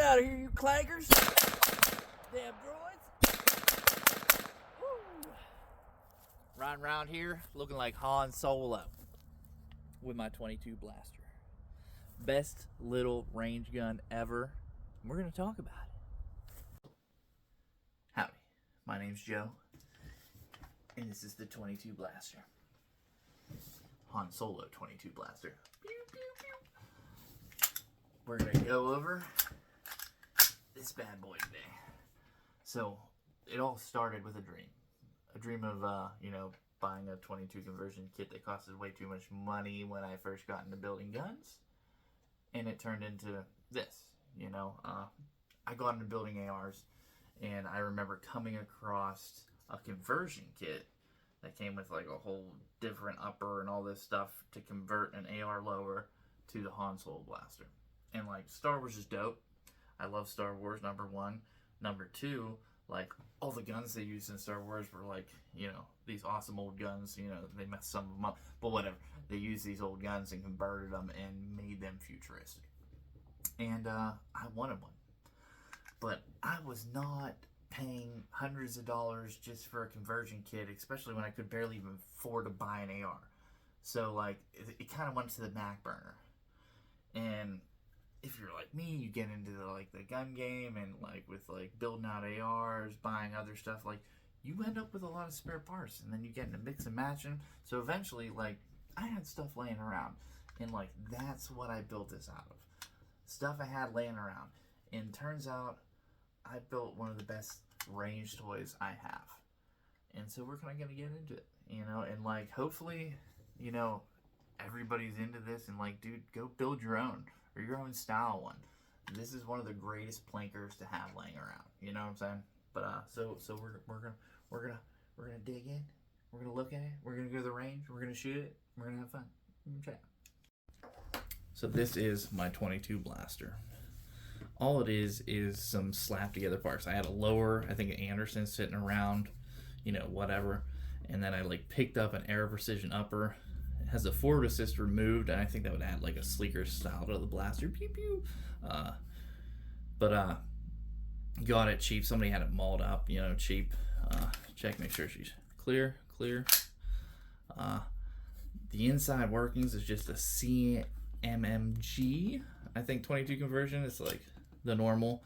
out of here, you clankers. Damn droids. Woo. Riding around here looking like Han Solo with my 22 blaster. Best little range gun ever. We're going to talk about it. Howdy, my name's Joe, and this is the 22 blaster. Han Solo 22 blaster. Pew, pew, pew. We're going to go over this bad boy today. So, it all started with a dream. A dream of, buying a 22 conversion kit that costed way too much money when I first got into building guns. And it turned into this, I got into building ARs, and I remember coming across a conversion kit that came with like a whole different upper and all this stuff to convert an AR lower to the Han Solo blaster. And like, Star Wars is dope. I love Star Wars, number one. Number two, like, all the guns they used in Star Wars were like, these awesome old guns. They messed some of them up, but whatever. They used these old guns and converted them and made them futuristic. And I wanted one. But I was not paying hundreds of dollars just for a conversion kit, especially when I could barely even afford to buy an AR. So, like, it kind of went to the back burner. And if you're like me, you get into the gun game and with building out ARs, buying other stuff, you end up with a lot of spare parts, and then you get into mix and matching. So eventually, I had stuff laying around, and that's what I built this out of. Stuff I had laying around. And turns out I built one of the best range toys I have. And so we're kind of going to get into it, and hopefully, everybody's into this, and dude, go build your own or your own style one. This is one of the greatest plankers to have laying around. You know what I'm saying? But so we're gonna dig in. We're gonna look at it. We're gonna go to the range. We're gonna shoot it. We're gonna have fun. Chat. So this is my 22 blaster. All it is some slap together parts. I had a lower, I think an Anderson sitting around, whatever, and then I picked up an Air Precision upper. It has a forward assist removed, and I think that would add a sleeker style to the blaster. Pew pew. But got it cheap. Somebody had it mauled up, cheap. Check, make sure she's clear. The inside workings is just a CMMG, I think 22 conversion. It's the normal.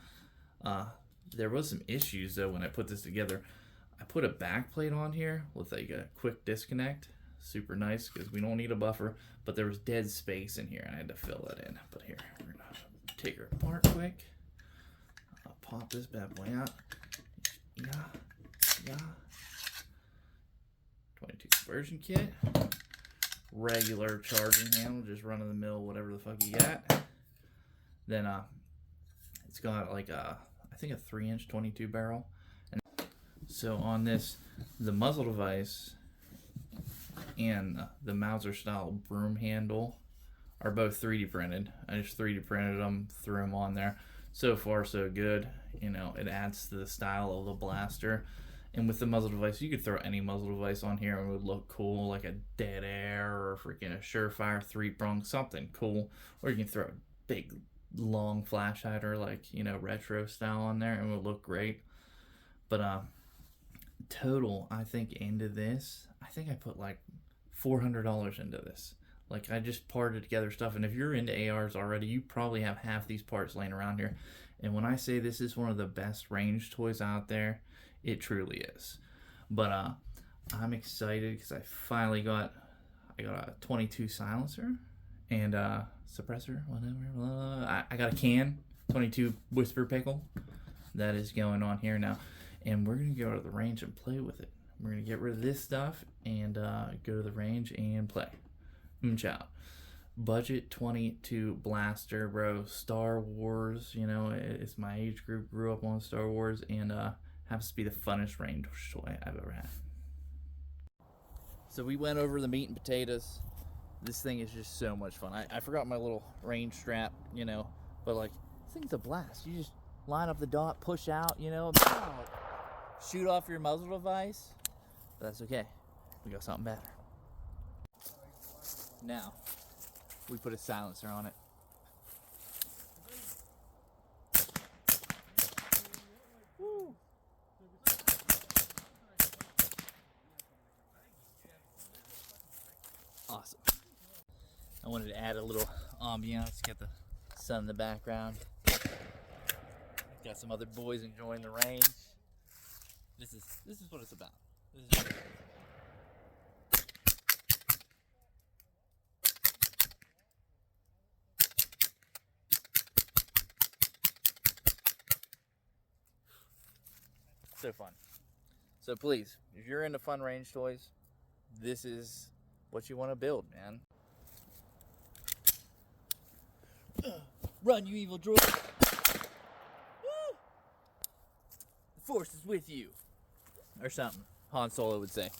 There was some issues though when I put this together. I put a back plate on here with a quick disconnect. Super nice because we don't need a buffer, but there was dead space in here and I had to fill it in. But here, we're gonna take her apart quick. I'll pop this bad boy out. Yeah. 22 conversion kit. Regular charging handle, just run of the mill, whatever the fuck you got. Then it's got I think a 3-inch 22 barrel. And so on this, the muzzle device and the Mauser style broom handle are both 3D printed. I just 3D printed them, threw them on there. So far so good. It adds to the style of the blaster. And with the muzzle device, you could throw any muzzle device on here and it would look cool, like a Dead Air or freaking a Surefire 3-prong, something cool. Or you can throw a big, long flash hider, retro style on there, and it would look great. But total, I think, into this, I think I put $400 into this. I just parted together stuff, and if you're into ARs already, you probably have half these parts laying around here. And when I say this is one of the best range toys out there, it truly is. But I'm excited because I finally got a 22 silencer and suppressor, whatever. I got a can 22 Whisper Pickle that is going on here now, and we're gonna go to the range and play with it. We're gonna get rid of this stuff and go to the range and play. Ciao. Budget 22 blaster, bro. Star Wars, it's my age group. Grew up on Star Wars, and happens to be the funnest range toy I've ever had. So we went over the meat and potatoes. This thing is just so much fun. I forgot my little range strap, but this thing's a blast. You just line up the dot, push out, shoot off your muzzle device. But that's okay. We got something better. Now, we put a silencer on it. wanted to add a little ambiance, get the sun in the background. Got some other boys enjoying the range. This is what it's about. This is what it is. So fun. So please, if you're into fun range toys, this is what you want to build, man. Run, you evil droid! Woo! The Force is with you, or something. Han Solo would say.